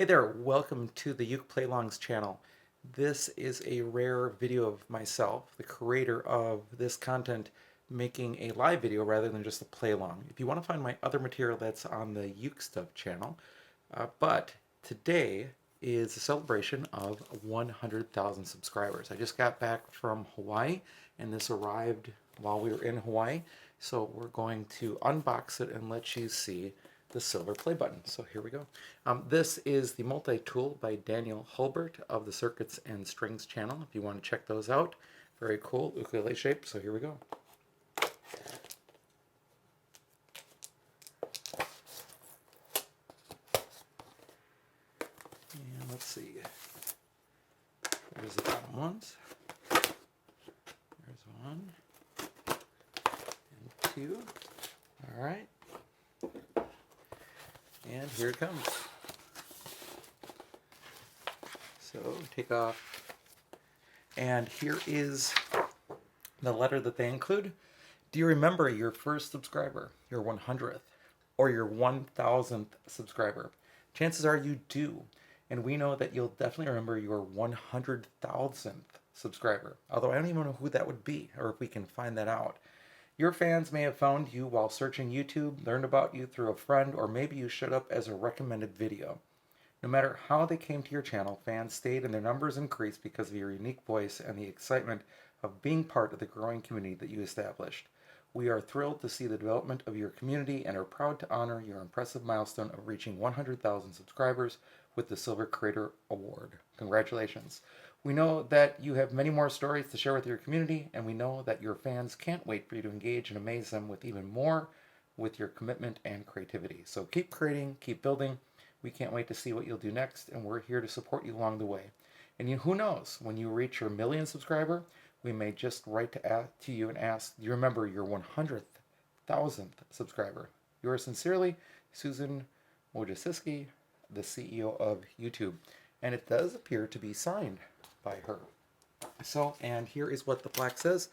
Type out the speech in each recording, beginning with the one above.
Hey there, welcome to the Uke Playlongs channel. This is a rare video of myself, the creator of this content, making a live video rather than just a playlong. If you want to find my other material, that's on the Uke Stuff channel. But today is a celebration of 100,000 subscribers. I just got back from Hawaii and this arrived while we were in Hawaii. So we're going to unbox it and let you see the silver play button. So here we go. This is the multi-tool by Daniel Hulbert of the Circuits and Strings channel. If you want to check those out, very cool ukulele shape. So here we go. And let's see. There's the bottom ones. There's one and two. All right. And here it comes. So take off. And here is the letter that they include. Do you remember your first subscriber, your 100th, or your 1000th subscriber? Chances are you do. And we know that you'll definitely remember your 100,000th subscriber. Although I don't even know who that would be, or if we can find that out. Your fans may have found you while searching YouTube, learned about you through a friend, or maybe you showed up as a recommended video. No matter how they came to your channel, fans stayed and their numbers increased because of your unique voice and the excitement of being part of the growing community that you established. We are thrilled to see the development of your community and are proud to honor your impressive milestone of reaching 100,000 subscribers with the Silver Creator Award. Congratulations. We know that you have many more stories to share with your community, and we know that your fans can't wait for you to engage and amaze them with even more with your commitment and creativity. So keep creating, keep building. We can't wait to see what you'll do next, and we're here to support you along the way. And who knows, when you reach your 1,000,000th subscriber, we may just write to you and ask, do you remember your 100,000th subscriber? Yours sincerely, Susan Wojcicki, the CEO of YouTube. And it does appear to be signed by her. So, and here is what the plaque says.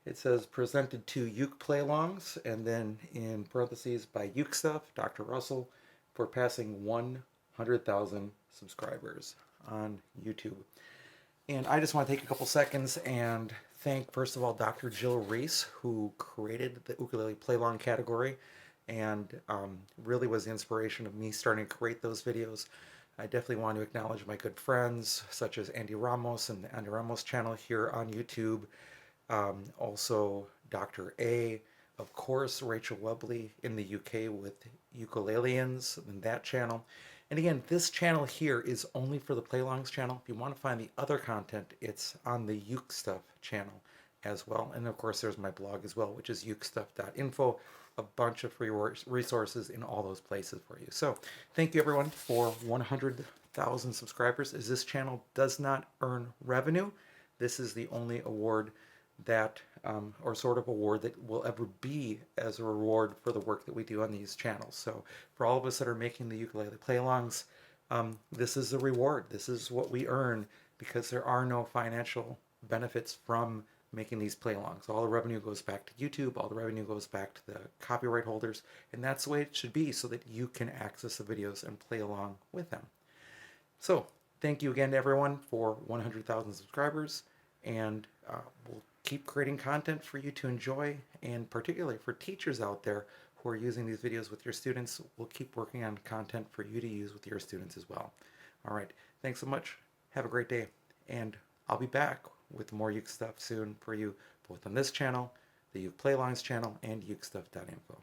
It says, presented to Uke Playlongs, and then in parentheses, by Uke Stuff, Dr. Russell, for passing 100,000 subscribers on YouTube. And I just want to take a couple seconds and thank, first of all, Dr. Jill Reese, who created the ukulele playlong category and really was the inspiration of me starting to create those videos. I definitely want to acknowledge my good friends, such as Andy Ramos and the Andy Ramos channel here on YouTube. Also, Dr. A, of course, Rachel Webley in the UK with Ukuleleans and that channel. And again, this channel here is only for the Playlongs channel. If you want to find the other content, it's on the Uke Stuff channel as well. And of course, there's my blog as well, which is ukestuff.info. A bunch of free resources in all those places for you. So thank you everyone for 100,000 subscribers. As this channel does not earn revenue, this is the only award that, or sort of award that will ever be as a reward for the work that we do on these channels. So for all of us that are making the ukulele playlongs, this is the reward. This is what we earn because there are no financial benefits from making these playlongs. All the revenue goes back to YouTube, all the revenue goes back to the copyright holders, and that's the way it should be so that you can access the videos and play along with them. So thank you again to everyone for 100,000 subscribers, and we'll keep creating content for you to enjoy, and particularly for teachers out there who are using these videos with your students, we'll keep working on content for you to use with your students as well. All right, thanks so much. Have a great day, and I'll be back with more Uke stuff soon for you, both on this channel, the Uke Playlongs channel, and ukestuff.info.